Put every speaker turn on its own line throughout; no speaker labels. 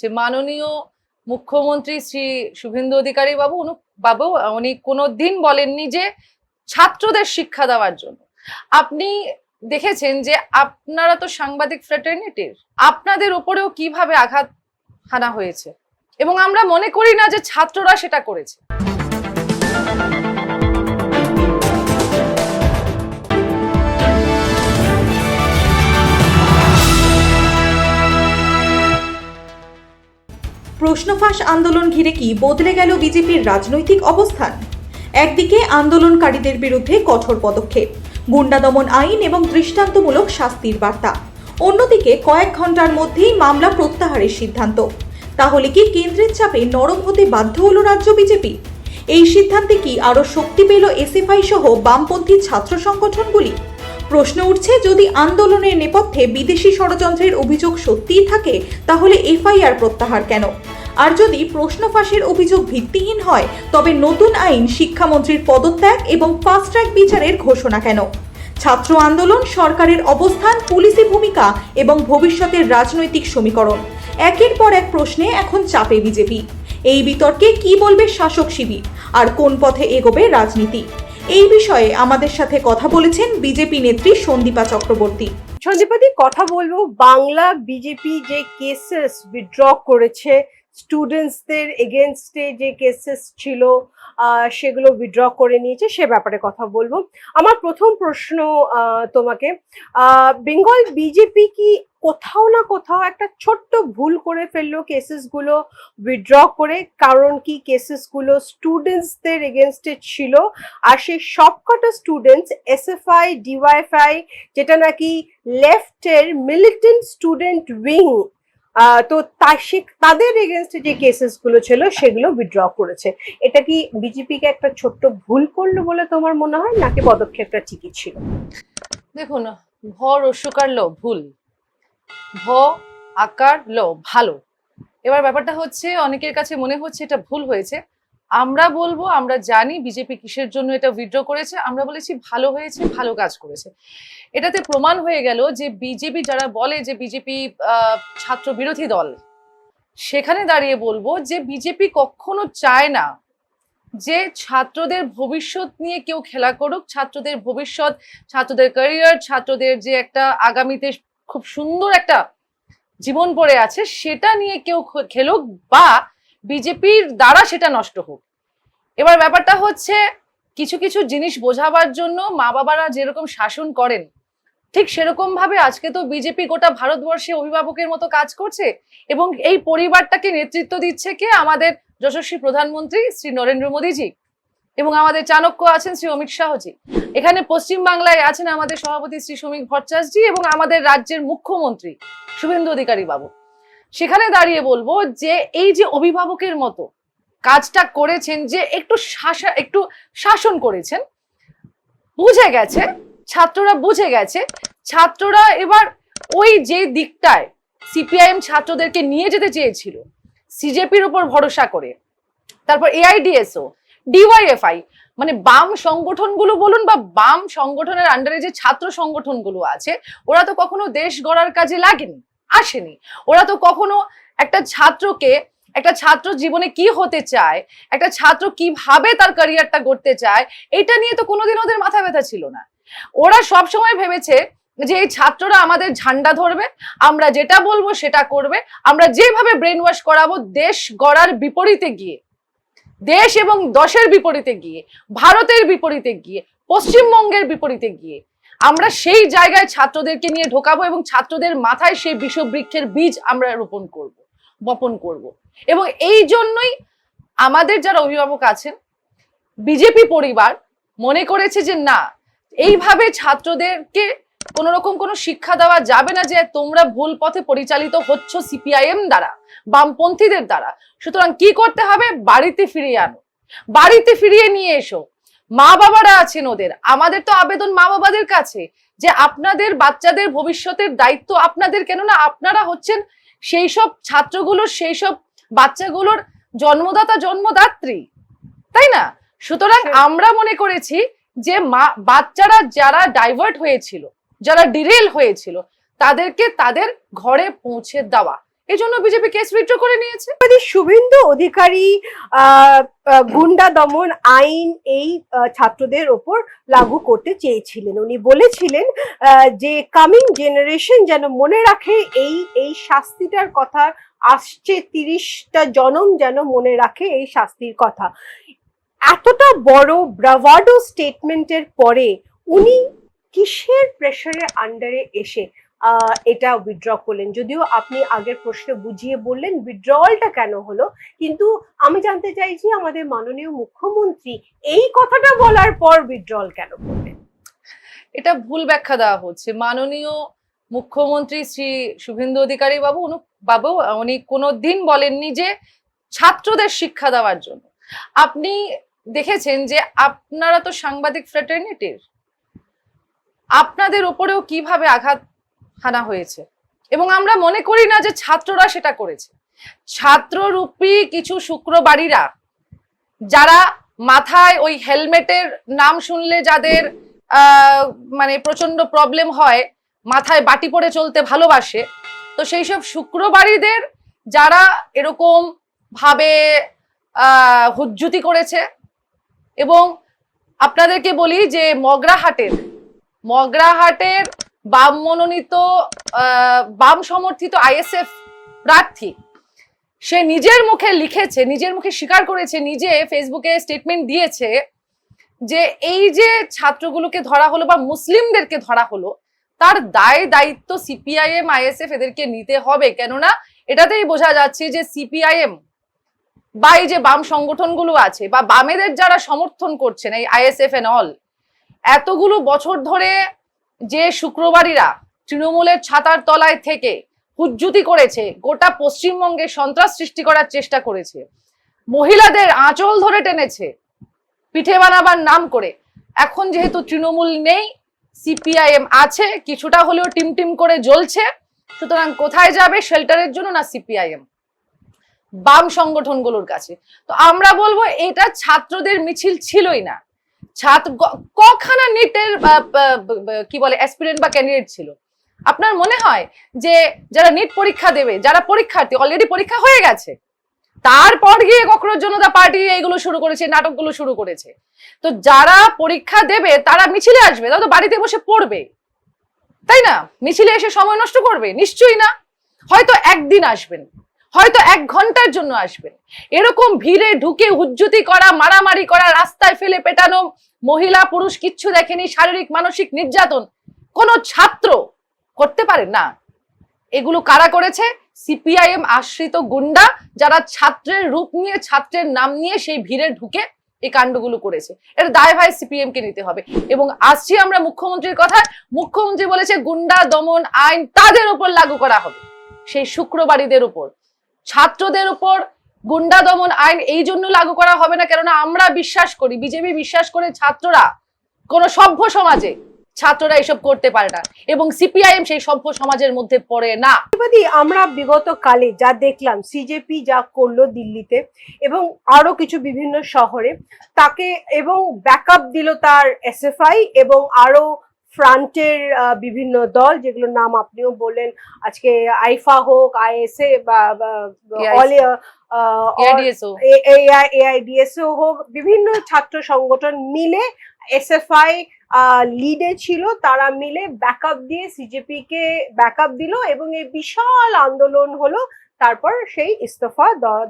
মাননীয় মুখ্যমন্ত্রী শ্রী শুভেন্দু অধিকারী বাবু উনি কোনোদিন বলেননি যে ছাত্রদের শিক্ষা দেওয়ার জন্য। আপনি দেখেছেন যে আপনারা তো সাংবাদিক ফ্র্যাটার্নিটির, আপনাদের উপরেও কিভাবে আঘাত হানা হয়েছে, এবং আমরা মনে করি না যে ছাত্ররা সেটা করেছে।
প্রশ্নফাঁস আন্দোলন ঘিরে কি বদলে গেল বিজেপির রাজনৈতিক অবস্থান? একদিকে আন্দোলনকারীদের বিরুদ্ধে কঠোর পদক্ষেপ, গুন্ডা দমন আইন এবং দৃষ্টান্তমূলক শাস্তির বার্তা, অন্যদিকে কয়েক ঘন্টার মধ্যেই মামলা প্রত্যাহারের সিদ্ধান্ত। তাহলে কি কেন্দ্রের চাপে নরম হতে বাধ্য হলো রাজ্য বিজেপি? এই সিদ্ধান্তে কি আরো শক্তি পেল এসএফআই সহ বামপন্থী ছাত্র সংগঠনগুলি? প্রশ্ন উঠছে, যদি আন্দোলনের নেপথ্যে বিদেশি ষড়যন্ত্রের অভিযোগ সত্যিই থাকে, তাহলে এফআইআর প্রত্যাহার কেন? আর যদি প্রশ্ন ফাঁসের অভিযোগ ভিত্তিহীন হয়, তবে নতুন আইন, শিক্ষামন্ত্রীর পদত্যাগ এবং ফাস্ট ট্র্যাক বিচারের ঘোষণা কেন? ছাত্র আন্দোলন, সরকারের অবস্থান, পুলিশি ভূমিকা এবং ভবিষ্যতের রাজনৈতিক সমীকরণ, একের পর এক প্রশ্নে এখন চাপে বিজেপি। এই বিতর্কে কি বলবে শাসক শিবির, আর কোন পথে এগোবে রাজনীতি? এই বিষয়ে আমাদের সাথে কথা বলেছেন বিজেপি নেত্রী সন্দীপা চক্রবর্তী।
সন্দীপাদি, কথা বলবো বাংলা বিজেপি যে কেসেস উইথড্র করেছে, স্টুডেন্টসদের এগেনস্টে যে কেসেস ছিল সেগুলো উইথড্র করে নিয়েছে, সে ব্যাপারে কথা বলবো। আমার প্রথম প্রশ্ন তোমাকে, বেঙ্গল বিজেপি কি কোথাও না কোথাও একটা ছোট্ট ভুল করে ফেললো কেসেসগুলো উইথড্র করে? কারণ কি কেসেসগুলো স্টুডেন্টসদের এগেনস্টে ছিল, আর সেই সবকটা স্টুডেন্টস এসএফআই, ডিওয়াইএফআই, যেটা নাকি লেফটের মিলিটেন্ট স্টুডেন্ট উইং, তো তাদের এগেনস্টে যে কেসেসগুলো ছিল সেগুলো উইথড্র করেছে। এটা কি বিজেপিকে একটা ছোট্ট ভুল করলো বলে তোমার মনে হয়, নাকি পদক্ষেপটা ঠিকই ছিল?
দেখুন, ভ রস্যকার ল ভুল, ভ আকার ল ভালো। এবার ব্যাপারটা হচ্ছে, অনেকের কাছে মনে হচ্ছে এটা ভুল হয়েছে। আমরা বলবো, আমরা জানি বিজেপি কিসের জন্য এটা উইথড্র করেছে। আমরা বলেছি ভালো হয়েছে, ভালো কাজ করেছে। এটাতে প্রমাণ হয়ে গেল যে বিজেপি, যারা বলে যে বিজেপি ছাত্র বিরোধী দল, সেখানে দাঁড়িয়ে বলবো যে বিজেপি কখনো চায় না যে ছাত্রদের ভবিষ্যৎ নিয়ে কেউ খেলা করুক। ছাত্রদের ভবিষ্যৎ, ছাত্রদের ক্যারিয়ার, ছাত্রদের যে একটা আগামীতে খুব সুন্দর একটা জীবন পড়ে আছে, সেটা নিয়ে কেউ খেলুক বা বিজেপির দ্বারা সেটা নষ্ট হোক। এবার ব্যাপারটা হচ্ছে, কিছু কিছু জিনিস বোঝাবার জন্য মা বাবারা যেরকম শাসন করেন, ঠিক সেরকম ভাবে আজকে তো বিজেপি গোটা ভারতবর্ষে অভিভাবকের মতো কাজ করছে, এবং এই পরিবারটাকে নেতৃত্ব দিচ্ছে কে? আমাদের যশস্বী প্রধানমন্ত্রী শ্রী নরেন্দ্র মোদীজি, এবং আমাদের চাণক্য আছেন শ্রী অমিত শাহজি। এখানে পশ্চিম বাংলায় আছেন আমাদের সভাপতি শ্রী শ্রমিক ভট্টাচার্যজি, এবং আমাদের রাজ্যের মুখ্যমন্ত্রী শুভেন্দু অধিকারী বাবু। সেখানে দাঁড়িয়ে বলবো যে এই যে অভিভাবকের মতো কাজটা করেছেন, যে একটু শাসন করেছেন, বুঝে গেছে ছাত্ররা, বুঝে গেছে ছাত্ররা। এবার ওই যে দিকটায় সিপিআইএম ছাত্রদেরকে নিয়ে যেতে চেয়েছিল সিজেপির উপর ভরসা করে, তারপর এআইডিএসও, ডিওয়াইএফআই, মানে বাম সংগঠনগুলো বলুন বা বাম সংগঠনের আন্ডারে যে ছাত্র সংগঠনগুলো আছে, ওরা তো কখনো দেশ গড়ার কাজে আসেনি। ওরা তো কখনো একটা ছাত্র জীবনে কি হতে চায়, একটা ছাত্র কিভাবে তার ক্যারিয়ারটা গড়তে চায়, এটা নিয়ে তো কোনোদিন ওদের মাথা ব্যথা ছিল না। ওরা সবসময় ভেবেছে যে এই ছাত্ররা আমাদের ঝান্ডা ধরবে, আমরা যেটা বলবো সেটা করবে, আমরা যেভাবে ব্রেন ওয়াশ করাবো দেশ গড়ার বিপরীতে গিয়ে, দেশ এবং দশের বিপরীতে গিয়ে, ভারতের বিপরীতে গিয়ে, পশ্চিমবঙ্গের বিপরীতে গিয়ে আমরা সেই জায়গায় ছাত্রদেরকে নিয়ে ঢোকাবো, এবং ছাত্রদের মাথায় সেই বিষবৃক্ষের বীজ আমরা বপন করব। এবং এই জন্যই আমাদের যারা অভিভাবক আছেন, বিজেপি পরিবার মনে করেছে যে না, এইভাবে ছাত্রদেরকে কোন রকম কোনো শিক্ষা দেওয়া যাবে না, যে তোমরা ভুল পথে পরিচালিত হচ্ছ সিপিআইএম দ্বারা, বামপন্থীদের দ্বারা। সুতরাং কি করতে হবে? বাড়িতে ফিরিয়ে আনো, বাড়িতে ফিরিয়ে নিয়ে এসো। মা বাবারা আছেন ওদের, আমাদের তো আবেদন মা বাবাদের কাছে যে আপনাদের বাচ্চাদের ভবিষ্যতের দায়িত্ব আপনাদের, কেননা আপনারা হচ্ছেন সেই সব ছাত্রগুলোর, সেই সব বাচ্চাগুলোর জন্মদাত্রী, তাই না? সুতরাং আমরা মনে করেছি যে বাচ্চারা যারা ডাইভার্ট হয়েছিল, যারা ডিরেল হয়েছিল, তাদেরকে তাদের ঘরে পৌঁছে দেওয়া, এই জন্য বিজেপি কেস উইথড্র করে নিয়েছে।
শুভেন্দু অধিকারী গুন্ডা দমন আইন এই ছাত্রদের ওপর লাগু করতে চেয়েছিলেন। উনি বলেছিলেন যে কামিং জেনারেশন যেন মনে রাখে এই শাস্তিটার কথা, আসছে 30টা জনম যেন মনে রাখে এই শাস্তির কথা। এতটা বড় ব্রাভাডো স্টেটমেন্টের পরে উনি কিসের প্রেশারের আন্ডারে এসে এটা উইথড্র করলেন? যদিও আপনি আগের প্রশ্নে বুঝিয়ে বললেন উইথড্রলটা কেন হলো, কিন্তু আমি জানতে চাইছি আমাদের মাননীয় মুখ্যমন্ত্রী এই কথাটা বলার পর উইথড্রল কেন করলেন?
এটা ভুল ব্যাখ্যা দেওয়া হচ্ছে। মাননীয় মুখ্যমন্ত্রী শ্রী শুভেন্দু অধিকারী বাবু উনি কোনোদিন বলেননি যে ছাত্রদের শিক্ষা দেওয়ার জন্য। আপনি দেখেছেন যে আপনারা তো সাংবাদিক ফ্র্যাটার্নিটির, আপনাদের উপরেও কিভাবে আঘাত হানা হয়েছে, এবং আমরা মনে করি না যে ছাত্ররা সেটা করেছে। ছাত্ররূপী কিছু শুক্রবারীরা, যারা মাথায় ওই হেলমেটের নাম শুনলে যাদের মানে প্রচন্ড প্রবলেম হয়, মাথায় বাটি পরে চলতে ভালোবাসে, তো সেই সব শুক্রবারীদের যারা এরকম ভাবে হুজ্জুতি করেছে। এবং আপনাদেরকে বলি যে মগরাহাটের বাম মনোনীত বাম সমর্থিত আইএসএফ প্রার্থী, সে নিজের মুখে লিখেছে, নিজের মুখে স্বীকার করেছে, নিজে ফেসবুকে স্টেটমেন্ট দিয়েছে যে এই যে ছাত্রগুলোকে ধরা হলো বা মুসলিমদেরকে ধরা হলো, তার দায় দায়িত্ব সিপিআইএম আইএসএফ এদেরকে নিতে হবে। কেননা এটাতেই বোঝা যাচ্ছে যে সিপিআইএম বা এই যে বাম সংগঠনগুলো আছে বা বামেদের যারা সমর্থন করছেন এই আইএসএফ এন্ড অল, এতগুলো বছর ধরে যে শুক্রবারীরা তৃণমূলের ছাতার তলায় থেকে হুজ্জুতি করেছে, গোটা পশ্চিমবঙ্গে সন্ত্রাস সৃষ্টি করার চেষ্টা করেছে, মহিলাদের আঁচল ধরে টেনেছে পিঠে বানাবার নাম করে, এখন যেহেতু তৃণমূল নেই, সিপিআইএম আছে, কিছুটা হলেও টিমটিম করে জ্বলছে, সুতরাং কোথায় যাবে শেল্টারের জন্য? না সিপিআইএম, বাম সংগঠনগুলোর কাছে। তো আমরা বলবো এটা ছাত্রদের মিছিল ছিলই না। কখানা নিটের কি বলে অ্যাসপিরেন্ট বা ক্যান্ডিডেট ছিল? আপনার মনে হয় যে যারা নিট পরীক্ষা দেবে, যারা পরীক্ষার্থী অলরেডি পরীক্ষা হয়ে গেছে, তারপর গিয়ে কখনোজ জনতা পার্টি এইগুলো শুরু করেছে, নাটকগুলো শুরু করেছে? তো যারা পরীক্ষা দেবে তারা মিছিলে আসবে, তারা তো বাড়িতে বসে পড়বে, তাই না? মিছিলে এসে সময় নষ্ট করবে? নিশ্চয়ই না। হয়তো একদিন আসবেন, হয়তো 1 ঘন্টার জন্য আসবেন। এরকম ভিড়ে ঢুকে হুজ্জুতি করা, মারামারি করা, রাস্তায় ফেলে পেটানো, মহিলা পুরুষ কিচ্ছু দেখেনি, শারীরিক মানসিক নির্যাতন কোন ছাত্র করতে পারে না। এগুলো কারা করেছে? সিপিআইএম আশ্রিত গুন্ডা, যারা ছাত্রের রূপ নিয়ে, ছাত্রের নাম নিয়ে সেই ভিড়ে ঢুকে এই কাণ্ডগুলো করেছে। এর দায় ভাই সিপিএম কে নিতে হবে। এবং আসছি আমরা মুখ্যমন্ত্রীর কথায়। মুখ্যমন্ত্রী বলেছে গুন্ডা দমন আইন তাদের উপর লাগু করা হবে, সেই শুক্রবারীদের উপর। ছাত্রদের উপর গুন্ডা দমন আইন এই জন্য লাগু করা হবে না, কেননা আমরা বিশ্বাস করি, বিজেপি বিশ্বাস করে, ছাত্ররা কোন সভ্য সমাজে ছাত্ররা এসব করতে পারে না, এবং সিপিআইএম সেই সভ্য সমাজের মধ্যে পড়ে না।
আমরা বিগত কালে যা দেখলাম, সিজেপি যা করলো দিল্লিতে এবং আরো কিছু বিভিন্ন শহরে, তাকে এবং ব্যাকআপ দিল তার এসএফআই এবং আরো ফ্রন্টের বিভিন্ন দল, যেগুলোর নাম আপনিও বললেন আজকে, আইফা হোক, আইএসএ বা এআইডিএসও হোক, বিভিন্ন ছাত্র সংগঠন মিলে, এসএফআই লিডে ছিল, তারা মিলে ব্যাকআপ দিয়ে সিজেপি কে ব্যাকআপ দিল এবং এই বিশাল আন্দোলন হলো। তারপর সেই ইস্তফা,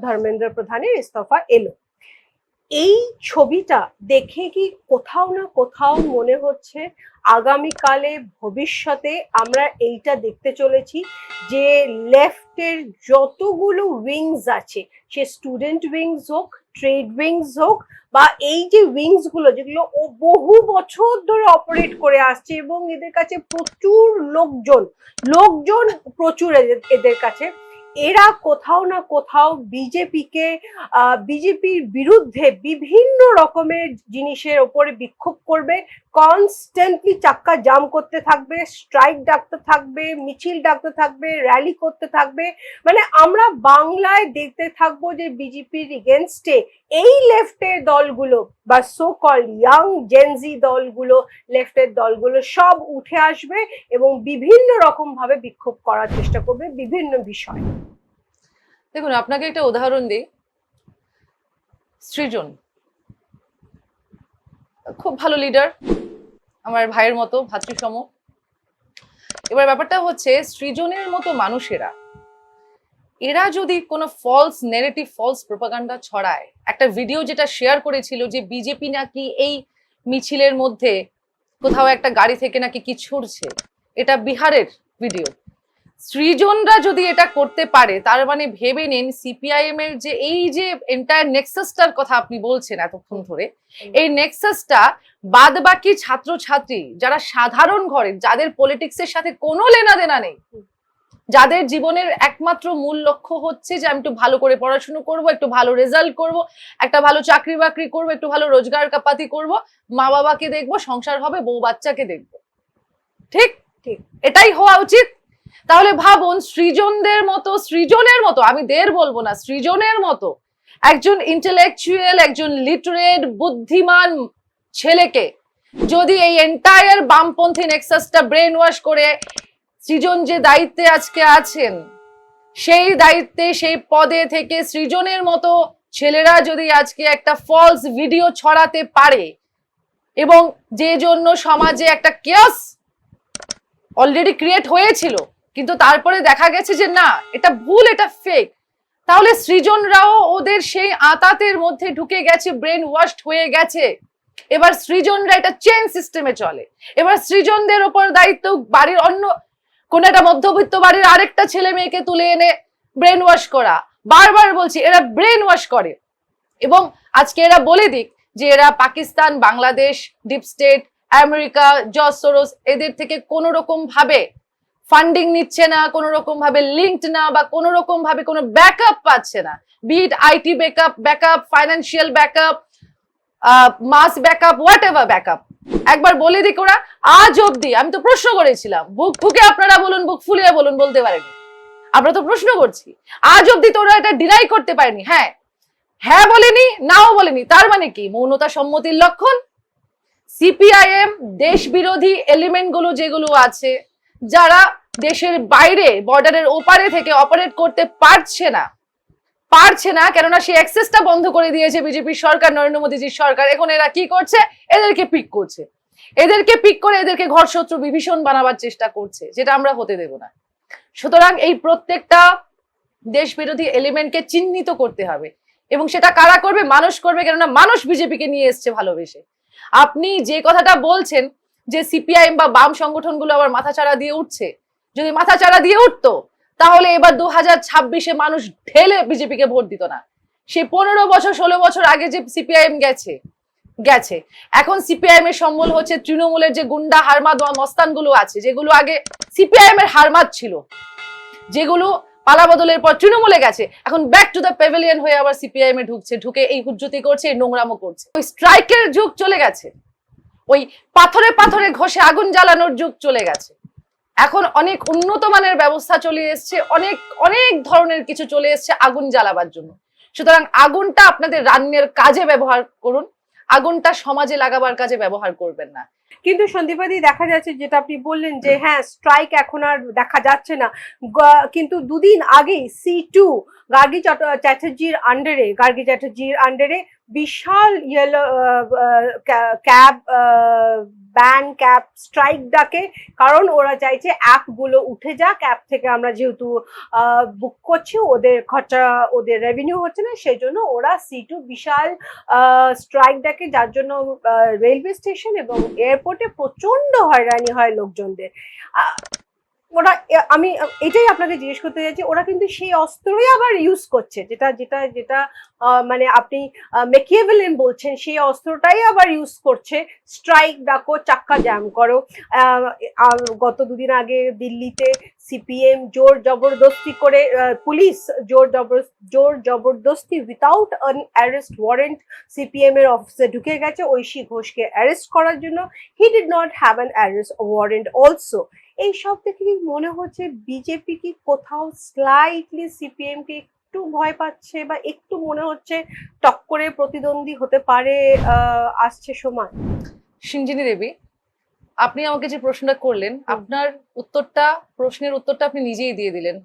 ধর্মেন্দ্র প্রধানের ইস্তফা এলো। এই ছবিটা দেখে কি কোথাও না কোথাও মনে হচ্ছে আগামীকালে ভবিষ্যতে আমরা এইটা দেখতে চলেছি যে লেফটের যতগুলো উইংস আছে, সে স্টুডেন্ট উইংস হোক, ট্রেড উইংস হোক, বা এই যে উইংস গুলো যেগুলো বহু বছর ধরে অপারেট করে আসছে এবং এদের কাছে প্রচুর লোকজন প্রচুর এদের কাছে, এরা কোথাও না কোথাও বিজেপির বিরুদ্ধে বিভিন্ন রকমের জিনিসের ওপরে বিক্ষোভ করবে, কনস্ট্যান্টলি চাক্কা জাম করতে থাকবে, স্ট্রাইক ডাকতে থাকবে, মিছিল ডাকতে থাকবে, র্যালি করতে থাকবে। মানে আমরা বাংলায় দেখতে থাকবো যে বিজেপির এগেনস্টে এই লেফটের দলগুলো বা সো কল ইয়াং জেনজি দলগুলো, লেফটের দলগুলো সব উঠে আসবে এবং বিভিন্ন রকম ভাবে বিক্ষোভ করার চেষ্টা করবে বিভিন্ন বিষয়।
দেখুন, আপনাকে একটা উদাহরণ দিই। সৃজন খুব ভালো লিডার, আমার ভাইয়ের মতো, ভাতৃসম। এবার ব্যাপারটা হচ্ছে, সৃজনের মতো মানুষেরা, এরা যদি কোনো ফলস নেগেটিভ, ফলস প্রোপাগান্ডা ছড়ায়, একটা ভিডিও যেটা শেয়ার করেছিল যে বিজেপি নাকি এই মিছিলের মধ্যে কোথাও একটা গাড়ি থেকে নাকি কি ছুড়ছে, এটা বিহারের ভিডিও। সৃজনরা যদি এটা করতে পারে, তার মানে ভেবে নিন সিপিআইএম এর যে এই যে এন্টায়ার নেক্সাসটার কথা আপনি বলছেন এতক্ষণ ধরে, এই নেক্সাসটা বাদ বাকি ছাত্রছাত্রী যারা সাধারণ ঘরের, যাদের পলিটিক্সের সাথে কোনো লেনাদেনা নেই, যাদের জীবনের একমাত্র মূল লক্ষ্য হচ্ছে যে আমি একটু ভালো করে পড়াশুনো করব, একটু ভালো রেজাল্ট করব, একটা ভালো চাকরি বাকরি করব, একটু ভালো রোজগার কাপাতি করব, মা বাবাকে দেখবো, সংসার হবে, বউ বাচ্চাকে দেখবো, ঠিক
ঠিক
এটাই হওয়া উচিত। তাহলে ভাবুন, সৃজনের মতো, আমি দের বলবো না, সৃজনের মতো একজন ইন্টেলেকচুয়াল, একজন লিটারেট, বুদ্ধিমান ছেলেকে যদি এই এন্টায়ার বামপন্থী নেক্সাসটা ব্রেন ওয়াশ করে, সৃজন যে দায়িত্বে আজকে আছেন সেই দায়িত্বে, সেই পদে থেকে সৃজনের মতো ছেলেরা যদি আজকে একটা ফলস ভিডিও ছড়াতে পারে, এবং যে জন্য সমাজে একটা কেয়াস অলরেডি ক্রিয়েট হয়েছিল, কিন্তু তারপরে দেখা গেছে যে না, এটা ভুল, এটা ফেক, তাহলে সৃজনরাও ওদের সেই আঁতাতের মধ্যে ঢুকে গেছে, ব্রেন ওয়াশড হয়ে গেছে। এবার সৃজনরা এটা চেন সিস্টেমে চলে। এবার সৃজনদের ওপর দায়িত্ব বাড়ির অন্য কোন একটা মধ্যবিত্ত বাড়ির আরেকটা ছেলে মেয়েকে তুলে এনে ব্রেন ওয়াশ করা। বারবার বলছি, এরা ব্রেন ওয়াশ করে। এবং আজকে এরা বলে দিক যে এরা Pakistan, Bangladesh, deep state, America, George Soros, এদের থেকে কোনো রকম ভাবে ফান্ডিং নিচ্ছে না, কোনো রকম ভাবে লিঙ্কড না, বা কোনো রকম ভাবে কোনো ব্যাকআপ পাচ্ছে না, be it IT backup, financial backup, mass backup, whatever backup. একবার বলে দিক, ওরা আজ অব্দি, আমি তো প্রশ্ন করেছিলাম, বুক ফুকে আপনারা বলুন, বুক ফুলিয়ে বলুন, বলতে পারেনি, আমরা তো প্রশ্ন করছি, আজ অব্দি তো ওরা এটা ডিনাই করতে পারেনি। হ্যাঁ বলেনি, নাও বলেনি, তার মানে কি? মৌনতা সম্মতির লক্ষণ। সিপিআইএম দেশ বিরোধী এলিমেন্ট গুলো যেগুলো আছে, যারা দেশের বাইরে, বর্ডারের ওপারে থেকে অপারেট করতে পারছে না, কেননা সেই অ্যাক্সেসটা বন্ধ করে দিয়েছে বিজেপির সরকার, নরেন্দ্র মোদীজির সরকার। এখন এরা কি করছে? এদেরকে পিক করছে, এদেরকে পিক করে এদেরকে ঘর শত্রু বিভীষণ বানাবার চেষ্টা করছে, যেটা আমরা হতে দেব না। সুতরাং এই প্রত্যেকটা দেশ বিরোধী এলিমেন্টকে চিহ্নিত করতে হবে, এবং সেটা কারা করবে? মানুষ করবে, কেননা মানুষ বিজেপিকে নিয়ে এসছে ভালোবেসে। আপনি যে কথাটা বলছেন যে সিপিআইএম বা বাম সংগঠনগুলো আবার মাথাচাড়া দিয়ে উঠছে, যদি মাথাচাড়া দিয়ে উঠতো তাহলে এবার 2026-এ মানুষ ঢেলে বিজেপিকে ভোট দিত না। সে 15 বছর 16 বছর আগে যে সিপিআইএম গেছে, এখন সিপিআইএম এর সম্বল হচ্ছে তৃণমূলের যে গুন্ডা হারমাদ মস্তানগুলো আছে, যেগুলো আগে সিপিআইএম এর হারমাদ ছিল, যেগুলো পালা বদলের পর তৃণমূলে গেছে, এখন ব্যাক টু দ্য প্যাভিলিয়ন হয়ে আবার সিপিআইএম এ ঢুকে এই হুজ্জতি করছে, এই নোংরামো করছে। ওই স্ট্রাইকের যুগ চলে গেছে, ওই পাথরে পাথরে ঘষে আগুন জ্বালানোর যুগ চলে গেছে। এখন অনেক উন্নত মানের ব্যবস্থা চলে এসছে, অনেক ধরনের কিছু চলে এসছে আগুন জ্বালাবার জন্য। সুতরাং আগুনটা আপনাদের রান্নার কাজে ব্যবহার করুন, আগুনটা সমাজে লাগাবার কাজে ব্যবহার করবেন না।
কিন্তু সন্দীপাদি, দেখা যাচ্ছে যেটা আপনি বললেন যে হ্যাঁ, স্ট্রাইক এখন আর দেখা যাচ্ছে না, কিন্তু দুদিন আগে C2 গার্গী চ্যাটার্জির আন্ডারে বিশাল ক্যাব স্ট্রাইক ডাকে, কারণ ওরা চাইছে অ্যাপগুলো উঠে যাক, অ্যাপ থেকে আমরা যেহেতু বুক করছি, ওদের খরচা, ওদের রেভিনিউ হচ্ছে না, সেই জন্য ওরা C2 বিশাল স্ট্রাইক ডাকে, যার জন্য রেলওয়ে স্টেশন এবং এয়ারপোর্টে প্রচন্ড হয়রানি হয় লোকজনদের। ওরা, আমি এটাই আপনাকে জিজ্ঞেস করতে চাইছি, ওরা কিন্তু সেই অস্ত্রই আবার ইউজ করছে, যেটা মানে আপনি মেকিয়াভেলিয়ান বলছেন, সেই অস্ত্রটাই আবার ইউজ করছে। স্ট্রাইক ডাকো, চাক্কা জ্যাম করো। গত দুদিন আগে দিল্লিতে সিপিএম জোর জবরদস্তি করে, পুলিশ জোর জবরদস্তি without an arrest warrant CPM এর অফিসে ঢুকে গেছে ঐশী ঘোষকে অ্যারেস্ট করার জন্য। He did not have an arrest warrant also. এই সব দেখে কি মনে হচ্ছে বিজেপি কি কোথাও স্লাইটলি সিপিএম কে একটু ভয় পাচ্ছে, বা একটু মনে হচ্ছে টক্করে প্রতিদ্বন্দ্বী হতে পারে আসছে সময়?
সিঞ্জিনী দেবী, আপনি আমাকে যে প্রশ্নটা করলেন, আপনার প্রশ্নের উত্তরটা আপনি নিজেই দিয়ে দিলেন।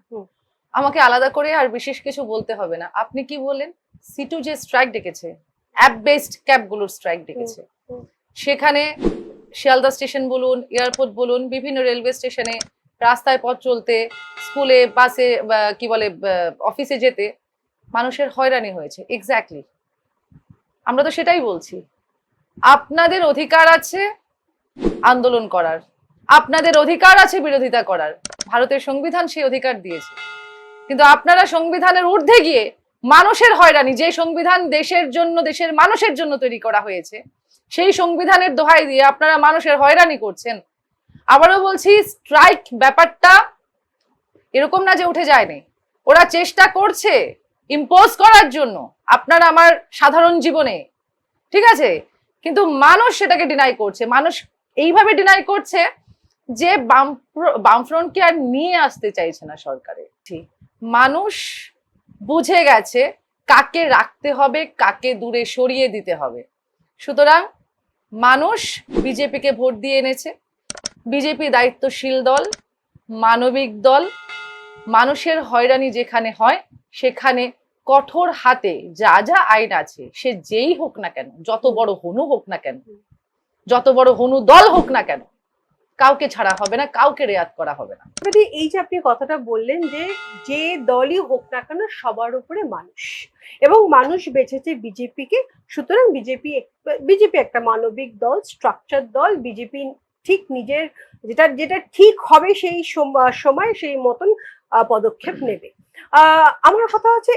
আমাকে আলাদা করে আর বিশেষ কিছু বলতে হবে না। আপনি কি বললেন, সিটু যে স্ট্রাইক ডেকেছে, অ্যাপ বেসড ক্যাবগুলোর স্ট্রাইক ডেকেছে, সেখানে শিয়ালদা স্টেশন বলুন, এয়ারপোর্ট বলুন, বিভিন্ন রেলওয়ে স্টেশনে, রাস্তায় পথ চলতে, স্কুলে, বাসে, কি বলে, অফিসে যেতে মানুষের হয়রানি হয়েছে। এক্স্যাক্টলি, আমরা তো সেটাই বলছি। আপনাদের অধিকার আছে আন্দোলন করার, আপনাদের অধিকার আছে বিরোধিতা করার, ভারতের সংবিধান সেই অধিকার দিয়েছে। কিন্তু আপনারা সংবিধানের ঊর্ধ্বে গিয়ে মানুষের হয়রানি, যে সংবিধান দেশের জন্য, দেশের মানুষের জন্য তৈরি করা হয়েছে, সেই সংবিধানের দোহাই দিয়ে আপনারা মানুষের হয়রানি করছেন। আবারও বলছি, স্ট্রাইক ব্যাপারটা এরকম না যে উঠে যায়নি, ওরা চেষ্টা করছে ইম্পোজ করার জন্য আপনার আমার সাধারণ জীবনে, ঠিক আছে, কিন্তু মানুষ সেটাকে ডিনাই করছে। মানুষ এইভাবে ডিনাই করছে যে বামফ্রন্টকে আর নিয়ে আসতে চাইছে না সরকারে। ঠিক, মানুষ বুঝে গেছে কাকে রাখতে হবে, কাকে দূরে সরিয়ে দিতে হবে। সুতরাং মানুষ বিজেপিকে ভোট দিয়ে এনেছে। বিজেপি দায়িত্বশীল দল, মানবিক দল। মানুষের হয়রানি যেখানে হয় সেখানে কঠোর হাতে যা যা আইন আছে, সে যেই হোক না কেন, যত বড় হনু হোক না কেন, যত বড় হনু দল হোক না কেন, কাউকে ছাড়া হবে না, কাউকে রেয়াত করা হবে না।
এই যে আপনি কথাটা বললেন যে যে দলই হোক না কেন সবার উপরে মানুষ, এবং মানুষ বেছেছে বিজেপিকে, সুতরাং বিজেপি একটা মানবিক দল, স্ট্রাকচার দল। বিজেপি ঠিক নিজের যেটা ঠিক হবে সেই সময় সেই মতন পদক্ষেপ নেবে। আমার কথা হচ্ছে,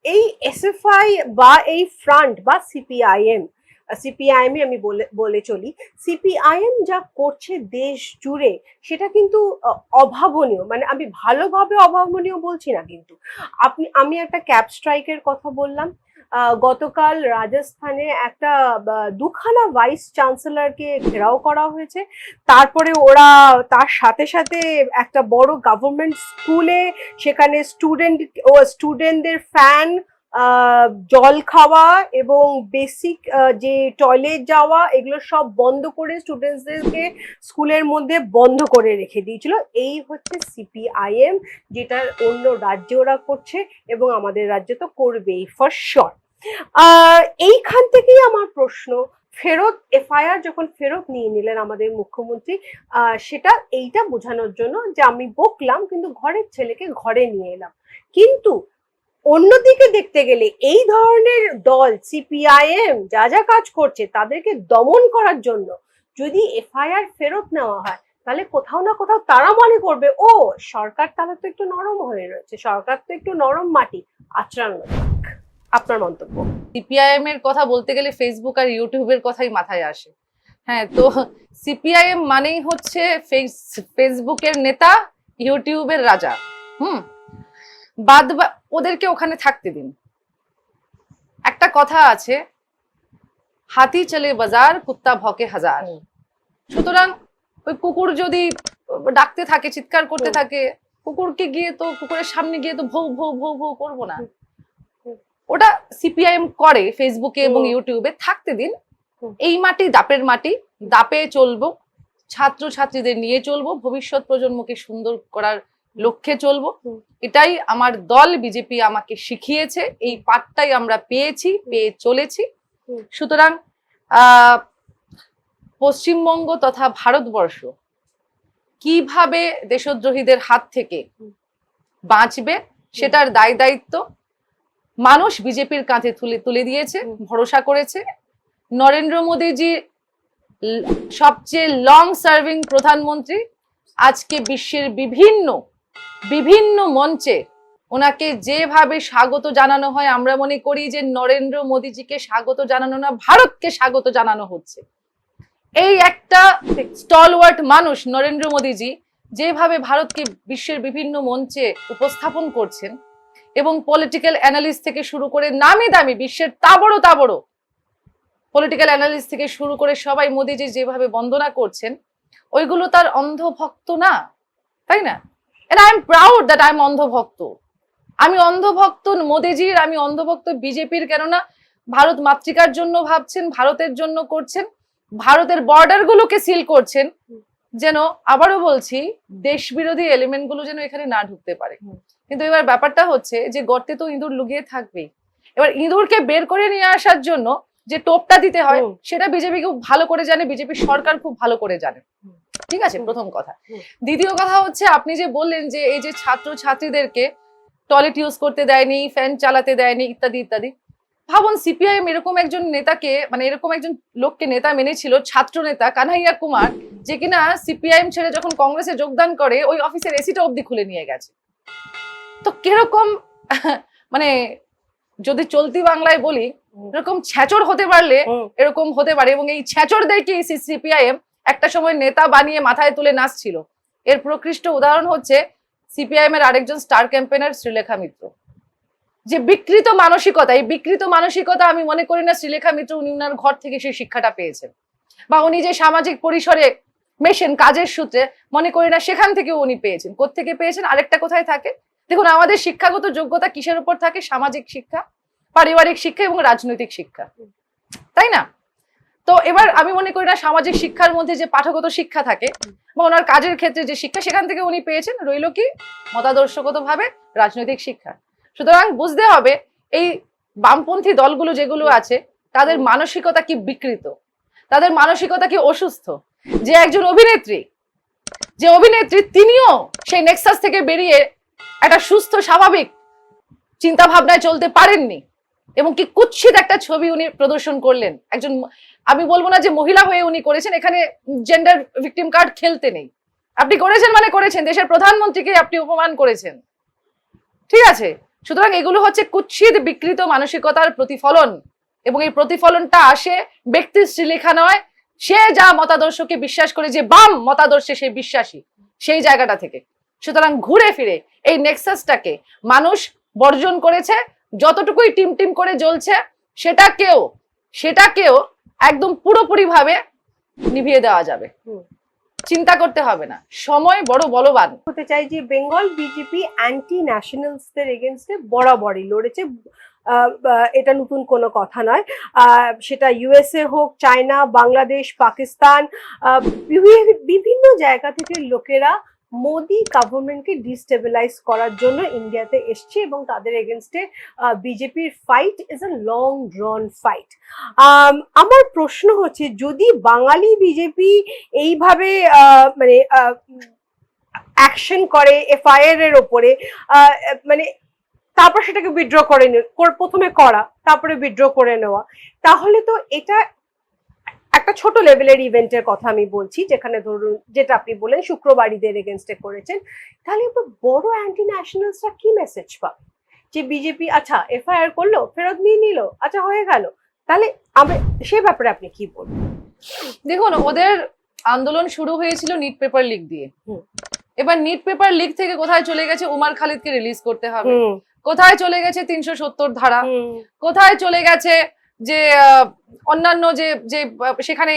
এই এসএফআই বা এই ফ্রন্ট বা সিপিআইএম আমি বলে চলি, সিপিআইএম যা করছে দেশ জুড়ে সেটা কিন্তু অভাবনীয়। মানে আমি ভালোভাবে অভাবনীয় বলছি না, কিন্তু আমি একটা ক্যাব স্ট্রাইকের কথা বললাম। গতকাল রাজস্থানে একটা দুখানা ভাইস চ্যান্সেলরকে ঘেরাও করা হয়েছে। তারপরে ওরা তার সাথে সাথে একটা বড় গভর্নমেন্ট স্কুলে সেখানে স্টুডেন্টদের ফ্যান, জল খাওয়া এবং বেসিক যে টয়লেট যাওয়া, এগুলো সব বন্ধ করে স্টুডেন্টসদেরকে স্কুলের মধ্যে বন্ধ করে রেখে দিয়েছিল। এই হচ্ছে সিপিআইএম, যেটা অন্য রাজ্যে ওরা করছে এবং আমাদের রাজ্যে তো করবেই ফর শিওর। এইখান থেকেই আমার প্রশ্ন, ফেরত এফআইআর যখন ফেরত নিয়ে নিলেন আমাদের মুখ্যমন্ত্রী, সেটা এইটা বোঝানোর জন্য যে আমি বকলাম কিন্তু ঘরের ছেলেকে ঘরে নিয়ে এলাম। কিন্তু অন্যদিকে দেখতে গেলে এই ধরনের দল সিপিআইএম যা যা কাজ করছে তাদেরকে দমন করার জন্য যদি এফআইআর ফেরত নেওয়া হয়, তাহলে কোথাও না কোথাও তারা মনে করবে, ও সরকার তাহলে তো একটু নরম হয়ে রয়েছে, সরকার তো একটু নরম মাটি আচরানো। আপনার মন্তব্য?
সিপিআইএম এর কথা বলতে গেলে ফেসবুক আর ইউটিউবের কথাই মাথায় আসে। হ্যাঁ, তো সিপিআইএম মানেই হচ্ছে ফেসবুকের নেতা, ইউটিউবের রাজা। ওদেরকে ওখানে থাকতে দিন। একটা কথা আছে, হাতি চলে বাজার, কুত্তা ভকে হাজার। সুতরাং ওই কুকুর যদি ডাকতে থাকে, চিৎকার করতে থাকে, কুকুরকে গিয়ে তো, কুকুরের সামনে গিয়ে তো ভৌ ভৌ ভৌ ভৌ করবো না। ওটা সিপিআইএম করে ফেসবুকে এবং ইউটিউবে, থাকতে দিন। এই মাটি দাপের মাটি, দাপে চলবো, ছাত্র ছাত্রীদের নিয়ে চলবো, ভবিষ্যৎ প্রজন্মকে সুন্দর করার লক্ষ্যে চলবো। এটাই আমার দল বিজেপি আমাকে শিখিয়েছে, এই পাঠটাই আমরা পেয়ে চলেছি। সুতরাং পশ্চিমবঙ্গ তথা ভারতবর্ষ কিভাবে দেশদ্রোহীদের হাত থেকে বাঁচবে সেটার দায় দায়িত্ব মানুষ বিজেপির কাঁধে তুলে দিয়েছে, ভরসা করেছে। নরেন্দ্র মোদীজি সবচেয়ে লং সার্ভিং প্রধানমন্ত্রী, আজকে বিশ্বের বিভিন্ন মঞ্চে ওনাকে যেভাবে স্বাগত জানানো হয়, আমরা মনে করি যে নরেন্দ্র মোদীজিকে স্বাগত জানানো না, ভারতকে স্বাগত জানানো হচ্ছে। এই একটা স্টলওয়ার্ট মানুষ নরেন্দ্র মোদীজি যেভাবে ভারতকে বিশ্বের বিভিন্ন মঞ্চে উপস্থাপন করছেন, এবং পলিটিক্যাল অ্যানালিস্ট থেকে শুরু করে নামি দামি বিশ্বের তাবড় পলিটিক্যাল অ্যানালিস্ট থেকে শুরু করে সবাই মোদীজি যেভাবে বন্দনা করছেন, ওইগুলো তার অন্ধভক্ত না, তাই না? And I am proud that I am অন্ধভক্ত। আমি অন্ধভক্ত মোদীজির, আমি অন্ধভক্ত বিজেপির। কেননা ভারত মাতৃকার জন্য ভাবছেন, ভারতের জন্য করছেন, ভারতের বর্ডার গুলোকে সিল করছেন, যেন আবারও বলছি দেশ বিরোধী এলিমেন্ট গুলো যেন এখানে না ঢুকতে পারে। কিন্তু এবার ব্যাপারটা হচ্ছে যে গর্তে তো ইঁদুর লুকিয়ে থাকবেই, এবার ইঁদুরকে বের করে নিয়ে আসার জন্য যে টোপটা দিতে হয় সেটা বিজেপি খুব ভালো করে জানে, বিজেপি সরকার খুব ভালো করে জানে। ঠিক আছে, প্রথম কথা। দ্বিতীয় কথা হচ্ছে আপনি যে বললেন যে এই যে ছাত্র ছাত্রীদেরকে টয়লেট ইউজ করতে দেয়নি, ফ্যান চালাতে দেয়নি, ইত্যাদি ইত্যাদি। ভাবুন সিপিআইএম এরকম একজন নেতাকে, মানে এরকম একজন লোককে নেতা মেনেছিল, ছাত্র নেতা কানাইয়া কুমার, যে কিনা সিপিআইএম ছেড়ে যখন কংগ্রেসে যোগদান করে ওই অফিসের এসিটা অব্দি খুলে নিয়ে গেছে। তো কিরকম মানে যদি চলতি বাংলায় বলি এরকম ছ্যাচর হতে পারলে এরকম হতে পারে। এবং এই ছ্যাচরদেরকে সিপিআইএম একটা সময় নেতা বানিয়ে মাথায় তুলে নাচছিল। এর প্রকৃষ্ট উদাহরণ হচ্ছে সিপিআইএম এর আরেকজন স্টার ক্যাম্পেনার শ্রীলেখা মিত্র, যে বিকৃত মানসিকতা, এই বিকৃত মানসিকতা আমি মনে করি না শ্রীলেখা মিত্র উনি ওনার ঘর থেকে সেই শিক্ষাটা পেয়েছেন, বা উনি যে সামাজিক পরিসরে মেশেন কাজের সূত্রে মনে করি না সেখান থেকে উনি পেয়েছেন। কোত্থেকে পেয়েছেন? আরেকটা কোথায় থাকে দেখুন, আমাদের শিক্ষাগত যোগ্যতা কিসের উপর থাকে? সামাজিক শিক্ষা, পারিবারিক শিক্ষা এবং রাজনৈতিক শিক্ষা, তাই না? তো এবার আমি মনে করি না সামাজিক শিক্ষার মধ্যে যে পাঠগত শিক্ষা থাকে বা ওনার কাজের ক্ষেত্রে যে শিক্ষা সেখান থেকে উনি পেয়েছেন, রইল কি মতাদর্শগত ভাবে রাজনৈতিক শিক্ষা। সুতরাং বুঝতে হবে এই বামপন্থী দলগুলো যেগুলো আছে তাদের মানসিকতা কি বিকৃত, তাদের মানসিকতা কি অসুস্থ। যে একজন অভিনেত্রী, যে অভিনেত্রী তিনিও সেই নেক্সাস থেকে বেরিয়ে একটা সুস্থ স্বাভাবিক চিন্তা ভাবনায় চলতে পারেননি, এবং কি কুৎসিত একটা ছবি উনি প্রদর্শন করলেন। একজন, আমি বলবো না যে মহিলা হয়ে উনি করেছেন, এখানে জেন্ডার ভিকটিম কার্ড খেলতে নেই। আপনি করেছেন মানে করেছেন, দেশের প্রধানমন্ত্রীকে আপনি অপমান করেছেন, ঠিক আছে? সুতরাং এগুলো হচ্ছে কুৎসিত বিকৃত মানসিকতার প্রতিফলন, এবং এই প্রতিফলনটা আসে ব্যক্তির শ্রীলেখা নয়, সে যা মতাদর্শকে বিশ্বাস করে, যে বাম মতাদর্শে সে বিশ্বাসী, সেই জায়গাটা থেকে। সুতরাং ঘুরে ফিরে এই নেক্সাসটাকে মানুষ বর্জন করেছে, যতটুকুই টিম টিম করে জ্বলছে সেটাকেও একদম পুরোপুরি ভাবে নিভিয়ে দেওয়া যাবে। চিন্তা করতে হবে না, সময় বড় বলবান।
হতে চাই যে বেঙ্গল বিজেপি অ্যান্টি ন্যাশনালসদের এগেনস্টে বরাবরই লড়েছে, এটা নতুন কোনো কথা নয়। সেটা ইউএসএ হোক, চায়না, বাংলাদেশ, পাকিস্তান, বিভিন্ন জায়গা থেকে লোকেরা মোদি গভর্নমেন্টকে ডিস্টেবিলাইজ করার জন্য ইন্ডিয়াতে এসছে, এবং তাদের এগেনস্টে বিজেপির fight is a long ড্রন fight. আমার প্রশ্ন হচ্ছে, যদি বাঙালি বিজেপি এইভাবে মানে অ্যাকশন করে এফআইআর এর ওপরে, মানে তারপর সেটাকে উইথড্র করে প্রথমে করা, তারপরে উইথড্র করে নেওয়া, তাহলে তো এটা একটা ছোট লেভেলের ইভেন্টের কথা আমি বলছি, যেখানে ধরুন যেটা আপনি বলেন শুক্রবারীদের এগেনস্টে করেছেন, তাহলে তো বড় অ্যান্টি ন্যাশনালসরা কি মেসেজ পাবে? যে বিজেপি আচ্ছা এফআইআর করলো, ফেরত নিয়ে নিল, আচ্ছা হয়ে গেল, তাহলে আমরা সে ব্যাপারে আপনি কি বলবেন?
দেখুন, ওদের আন্দোলন শুরু হয়েছিল নিট পেপার লিক দিয়ে। এবার নিট পেপার লিক থেকে কোথায় চলে গেছে? উমার খালিদকে রিলিজ করতে হবে, কোথায় চলে গেছে 370 ধারা, কোথায় চলে গেছে যে অন্যান্য যে সেখানে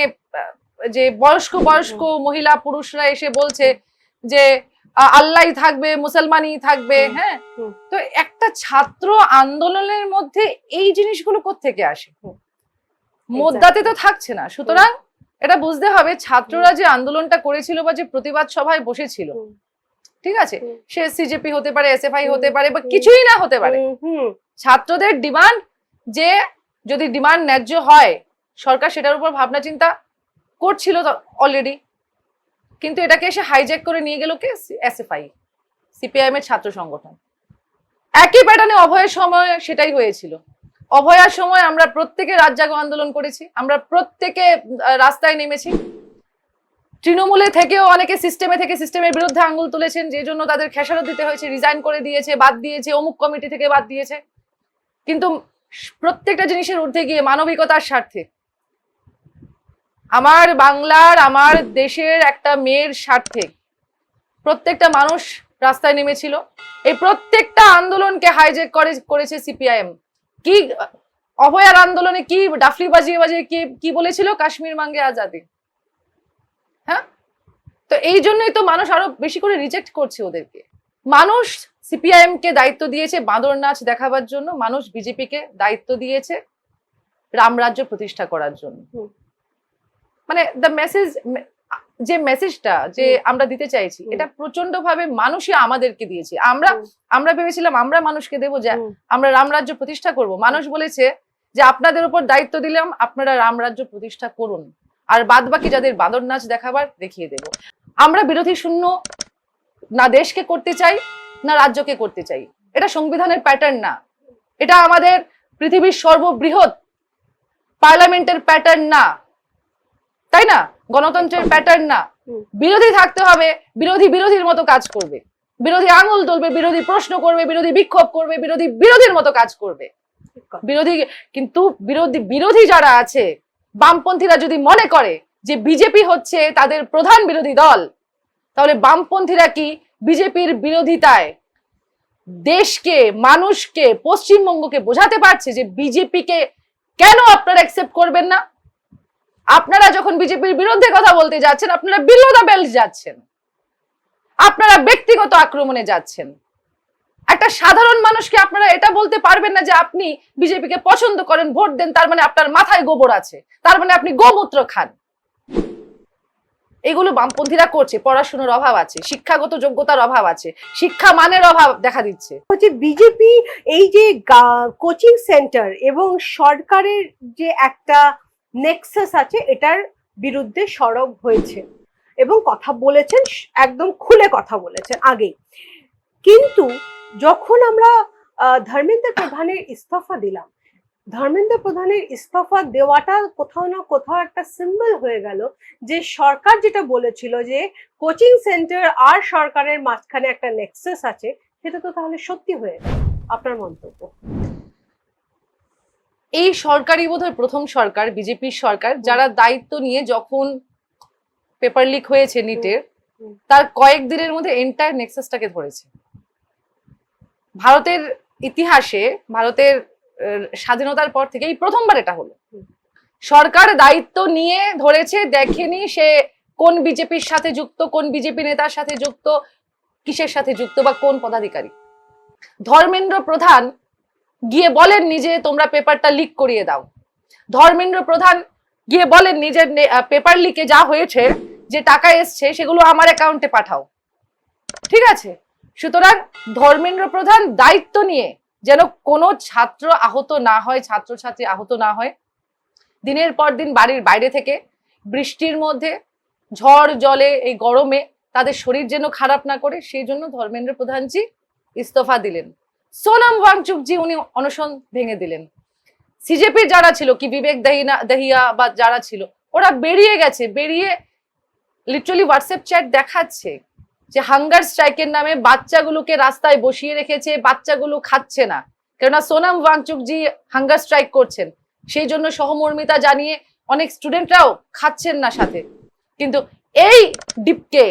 যে বয়স্ক মহিলা পুরুষরা এসে বলছে যে আল্লাহ থাকবে, মুসলমানই থাকবে। হ্যাঁ, তো একটা ছাত্র আন্দোলনের মধ্যে এই জিনিসগুলো কোত্থেকে আসে? মোদ্দাতে তো থাকছে না। সুতরাং এটা বুঝতে হবে ছাত্ররা যে আন্দোলনটা করেছিল বা যে প্রতিবাদ সভায় বসেছিল, ঠিক আছে, সে সিজেপি হতে পারে, এসএফআই হতে পারে, বা কিছুই না হতে পারে, ছাত্রদের ডিমান্ড, যে যদি ডিমান্ড ন্যায্য হয় সরকার সেটার উপর ভাবনা চিন্তা করছিল অলরেডি, কিন্তু এটাকে এসে হাইজ্যাক করে নিয়ে গেল কে? এসএফআই, সিপিআইএম এর ছাত্র সংগঠন। একই প্যাটার্নে অভয়ের সময় সেটাই হয়েছিল। অভয়ার সময় আমরা প্রত্যেকে রাত জাগো আন্দোলন করেছি, আমরা প্রত্যেকে রাস্তায় নেমেছি। তৃণমূলে থেকেও অনেকে সিস্টেমের বিরুদ্ধে আঙ্গুল তুলেছেন, যে জন্য তাদের খেসারত দিতে হয়েছে, রিজাইন করে দিয়েছে, বাদ দিয়েছে, অমুক কমিটি থেকে বাদ দিয়েছে। কিন্তু প্রত্যেকটা জিনিসের ঊর্ধ্বে গিয়ে মানবিকতার স্বার্থে, আমার বাংলার, আমার দেশের একটা মেয়ের স্বার্থে প্রত্যেকটা মানুষ রাস্তায় নেমেছিল। এই প্রত্যেকটা আন্দোলনকে হাইজ্যাক করেছে সিপিআইএম। কি অভয়ার আন্দোলনে কি ডাফলি বাজিয়ে কি বলেছিল? কাশ্মীর মাঙ্গে আজাদি। হ্যাঁ, তো এই জন্যই তো মানুষ আরো বেশি করে রিজেক্ট করছে ওদেরকে। মানুষ সিপিআইএম কে দায়িত্ব দিয়েছে বাঁদর নাচ দেখাবার জন্য, মানুষ বিজেপিকে দায়িত্ব দিয়েছে রামরাজ্য প্রতিষ্ঠা করার জন্য। মানে দ্য মেসেজ, যে মেসেজটা যে আমরা দিতে চাইছি এটা প্রচন্ড ভাবে মানুষই আমাদেরকে দিয়েছে। আমরা ভেবেছিলাম আমরা মানুষকে দেবো যে আমরা রামরাজ্য প্রতিষ্ঠা করব, মানুষ বলেছে যে আপনাদের উপর দায়িত্ব দিলাম, আপনারা রামরাজ্য প্রতিষ্ঠা করুন, আর বাদ বাকি যাদের বাঁদর নাচ দেখাবার দেখিয়ে দেব। আমরা বিরোধী শূন্য না দেশকে করতে চাই না রাজ্যকে করতে চাই, এটা সংবিধানের প্যাটার্ন না, এটা আমাদের পৃথিবীর সর্ববৃহৎ পার্লামেন্টের প্যাটার্ন না, তাই না? গণতন্ত্রের প্যাটার্ন না। বিরোধী থাকতে হবে, বিরোধী বিরোধীর মতো কাজ করবে, বিরোধী আঙুল তুলবে, বিরোধী প্রশ্ন করবে, বিরোধী বিক্ষোভ করবে, বিরোধী বিরোধীর মতো কাজ করবে। বিরোধী কিন্তু বিরোধী যারা আছে বামপন্থীরা যদি মনে করে যে বিজেপি হচ্ছে তাদের প্রধান বিরোধী দল, তাহলে বামপন্থীরা কি বিজেপির বিরোধিতায় দেশকে, মানুষকে, পশ্চিমবঙ্গকে বোঝাতে পারছে যে বিজেপিকে কেন আপনারা অ্যাকসেপ্ট করবেন না? আপনারা যখন বিজেপির বিরুদ্ধে কথা বলতে যাচ্ছেন আপনারা বিলো দ্য বেল্ট যাচ্ছেন, আপনারা ব্যক্তিগত আক্রমণে যাচ্ছেন। একটা সাধারণ মানুষকে আপনারা এটা বলতে পারবেন না যে আপনি বিজেপিকে পছন্দ করেন, ভোট দেন, তার মানে আপনার মাথায় গোবর আছে, তার মানে আপনি গোমূত্র খান। এগুলো বামপন্থীরা করছে। পড়াশোনার অভাব আছে, শিক্ষাগত যোগ্যতার অভাব আছে, শিক্ষা মানের অভাব দেখা দিচ্ছে।
হচ্ছে বিজেপি এই যে কোচিং সেন্টার এবং সরকারের যে একটা নেক্সাস আছে এটার বিরুদ্ধে সরব হয়েছে এবং কথা বলেছেন, একদম খুলে কথা বলেছেন আগেই। কিন্তু যখন আমরা ধর্মেন্দ্র প্রধানের ইস্তফা দিলাম, ধর্মেন্দ্র প্রধানের ইস্তফা দেওয়াটা কোথাও না কোথাও একটা সিম্বল হয়ে গেল যে সরকার যেটা বলেছিল যে কোচিং সেন্টার আর সরকারের মাঝখানে একটা নেক্সাস আছে, সেটা তো তাহলে সত্যি হয়ে গেল। আপনার মন্তব্য?
এই সরকারই বোধহয় প্রথম সরকার, বিজেপির সরকার, যারা দায়িত্ব নিয়ে যখন পেপার লিক হয়েছে নিটের তার কয়েকদিনের মধ্যে এন্টায়ার নেক্সাসটাকে ধরেছে। ভারতের ইতিহাসে, ভারতের স্বাধীনতার পর থেকে এই প্রথমবার এটা হলো। সরকার দায়িত্ব নিয়ে ধরেছে, দেখেনি সে কোন বিজেপির সাথে যুক্ত, কোন বিজেপি নেতার সাথে যুক্ত, কিসের সাথে যুক্ত বা কোন পদাধিকারী। ধর্মেন্দ্র প্রধান গিয়ে বলেননি যে তোমরা পেপারটা লিক করিয়ে দাও, ধর্মেন্দ্র প্রধান গিয়ে বলেন নিজের পেপার লিকে যা হয়েছে, যে টাকা এসছে সেগুলো আমার অ্যাকাউন্টে পাঠাও, ঠিক আছে? সুতরাং ধর্মেন্দ্র প্রধান দায়িত্ব নিয়ে যেন কোনো ছাত্র আহত না হয়, ছাত্রছাত্রী আহত না হয়, দিনের পর দিন বাড়ির বাইরে থেকে বৃষ্টির মধ্যে, ঝড় জলে, এই গরমে তাদের শরীর যেন খারাপ না করে, সেই জন্য ধর্মেন্দ্র প্রধানজি ইস্তফা দিলেন। সোনাম ওয়াংচুকজি উনি অনশন ভেঙে দিলেন। সিজেপির যারা ছিল, কি বিবেক দহিয়া বা যারা ছিল, ওরা বেরিয়ে গেছে, বেরিয়ে লিটারালি হোয়াটসঅ্যাপ চ্যাট দেখাচ্ছে যে হাঙ্গার স্ট্রাইকের নামে বাচ্চাগুলোকে রাস্তায় বসিয়ে রেখেছে, বাচ্চাগুলো খাচ্ছে না, কেননা সোনাম ওয়াংচুকজি হাঙ্গার স্ট্রাইক করছেন, সেই জন্য সহমর্মিতা জানিয়ে অনেক স্টুডেন্টরাও খাচ্ছেন না সাথে। কিন্তু এই ডিপকে,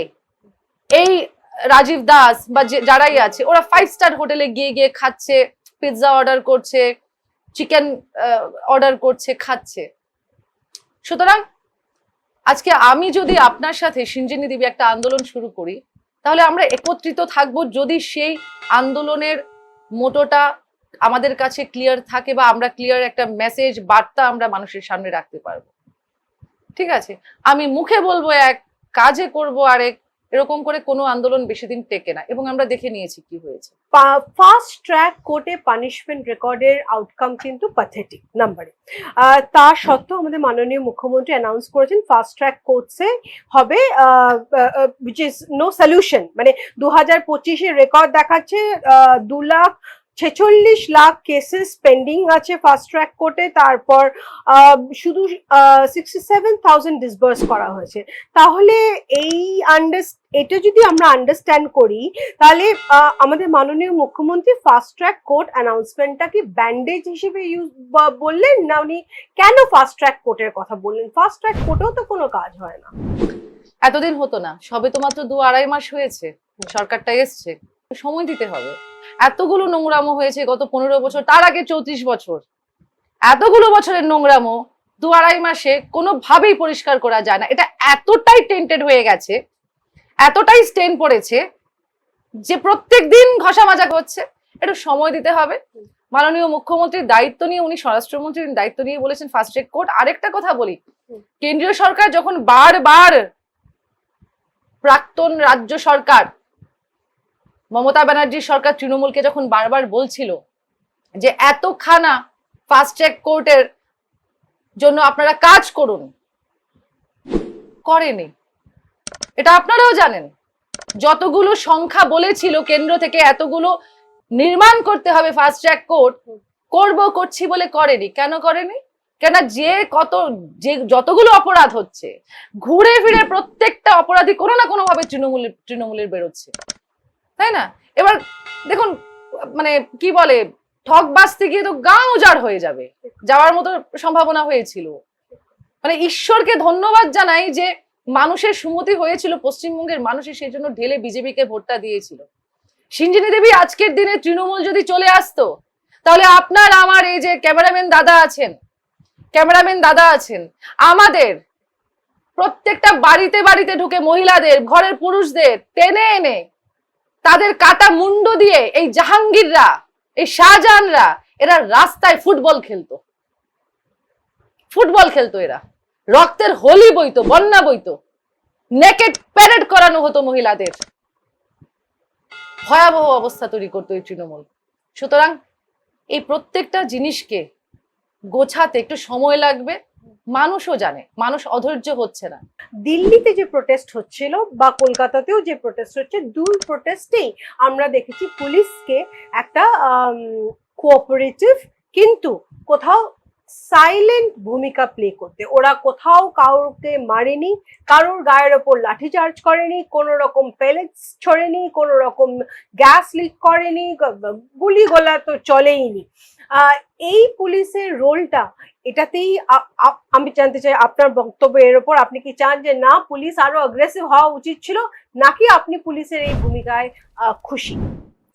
এই রাজীব দাস বা যারাই আছে, ওরা 5 স্টার হোটেলে গিয়ে গিয়ে খাচ্ছে, পিৎজা অর্ডার করছে, চিকেন অর্ডার করছে, খাচ্ছে। সুতরাং আজকে আমি যদি আপনার সাথে সিঞ্জিনী দেবী একটা আন্দোলন শুরু করি, তাহলে আমরা একত্রিত থাকবো যদি সেই আন্দোলনের মোটোটা আমাদের কাছে ক্লিয়ার থাকে বা আমরা ক্লিয়ার একটা মেসেজ, বার্তা আমরা মানুষের সামনে রাখতে পারবো, ঠিক আছে? আমি মুখে বলবো এক, কাজে করবো আরেক, এরকম করে কোনো আন্দোলন বেশি দিন টেকে না, এবং আমরা দেখে নিয়েছি কি হয়েছে।
ফাস্ট ট্র্যাক কোর্টে পানিশমেন্ট রেকর্ডের আউটকাম কিন্তু প্যাথেটিক নাম্বারে। তা সত্ত্বেও আমাদের মাননীয় মুখ্যমন্ত্রী অ্যানাউন্স করেছেন ফাস্ট ট্র্যাক কোর্টসে হবে উইচ ইজ নো সলিউশন। মানে 2025-এর রেকর্ড দেখাচ্ছে 2,46,00,000 কেসেস পেন্ডিং আছে ফাস্ট ট্র্যাক কোর্টে, তারপর শুধু 67,000 ডিসবার্স করা হয়েছে। তাহলে এটা যদি আমরা আন্ডারস্ট্যান্ড করি, তাহলে আমাদের মাননীয় মুখ্যমন্ত্রী ফাস্ট ট্র্যাক কোর্ট অ্যানাউন্সমেন্টটা কি ব্যান্ডেজ হিসেবে বললেন, না উনি কেন ফাস্ট ট্র্যাক কোর্টের কথা বললেন? ফাস্ট ট্র্যাক কোর্টেও তো কোনো কাজ হয় না,
এতদিন হতো না, সবে তো মাত্র 2-2.5 মাস হয়েছে সরকারটা এসছে, সময় দিতে হবে। এতগুলো নোংরামো হয়েছে গত 15 বছর, তার আগে 34 বছর, এতগুলো বছরের নোংরামো 2-2.5 মাসে কোনোভাবেই পরিষ্কার করা যায় না। এটা এতটাই টেন্টেড হয়ে গেছে, এতটাই স্টেন পড়েছে যে প্রত্যেক দিন ঘষা মাজা হচ্ছে। একটু সময় দিতে হবে। মাননীয় মুখ্যমন্ত্রীর দায়িত্ব নিয়ে, উনি স্বরাষ্ট্রমন্ত্রীর দায়িত্ব নিয়ে বলেছেন ফাস্ট ট্র্যাক কোর্ট। আরেকটা কথা বলি, কেন্দ্রীয় সরকার যখন বারবার প্রাক্তন রাজ্য সরকার মমতা ব্যানার্জির সরকার তৃণমূলকে যখন বারবার বলছিল যে এতখানা ফাস্ট ট্র্যাক কোর্টের জন্য আপনারা কাজ করুন, করেনি। এটা আপনারাও জানেন। যতগুলো সংখ্যা বলেছিল কেন্দ্র থেকে এতগুলো নির্মাণ করতে হবে ফাস্ট ট্র্যাক কোর্ট, করছি বলে করেনি। কেন করেনি? কেন যে যতগুলো অপরাধ হচ্ছে ঘুরে ফিরে প্রত্যেকটা অপরাধী কোনো না কোনো ভাবে তৃণমূলের বেরোচ্ছে, তাই না? এবার দেখুন, মানে কি বলে, ঠক বাঁচতে গিয়ে তো গাঁ উজাড় হয়ে যাওয়ার মতো সম্ভাবনা হয়েছিল। মানে ঈশ্বরকে ধন্যবাদ জানাই যে মানুষের সুমতি হয়েছিল, পশ্চিমবঙ্গের মানুষের সেই জন্য ঢেলে বিজেপিকে ভোটটা দিয়েছিল। সিঞ্জিনী দেবী, আজকের দিনে তৃণমূল যদি চলে আসতো তাহলে আপনার আমার এই যে ক্যামেরাম্যান দাদা আছেন, আমাদের প্রত্যেকটা বাড়িতে বাড়িতে ঢুকে মহিলাদের, ঘরের পুরুষদের টেনে এনে তাদের কাটা মুন্ড দিয়ে এই জাহাঙ্গীররা, এই শাহজাহানরা এরা রাস্তায় ফুটবল খেলতো, এরা রক্তের হোলি বইতো, বন্যা বইতো, নেকেড প্যারেড করানো হতো মহিলাদের। ভয়াবহ অবস্থা তৈরি করতো এই তৃণমূল। সুতরাং এই প্রত্যেকটা জিনিসকে গোছাতে একটু সময় লাগবে। মানুষও জানে, মানুষ অধৈর্য হচ্ছে না।
দিল্লিতে যে প্রোটেস্ট হচ্ছিল বা কলকাতাতেও যে প্রোটেস্ট হচ্ছে, দুই প্রোটেস্টেই আমরা দেখেছি পুলিশকে একটা কোঅপারেটিভ কিন্তু কোথাও সাইলেন্ট ভূমিকা প্লে করতে। ওরা কোথাও কাউকে মারেনি, কারোর গায়ের ওপর লাঠিচার্জ করেনি, কোনো রকম পেলেটস ছড়েনি, কোনো রকম গ্যাস লিক করেনি, গুলি গোলা তো চলেইনি। এই পুলিশের রোলটা, এটাতেই আমি জানতে চাই আপনার বক্তব্য এর ওপর। আপনি কি চান যে না, পুলিশ আরো অ্যাগ্রেসিভ হওয়া উচিত ছিল, নাকি আপনি পুলিশের এই ভূমিকায় খুশি?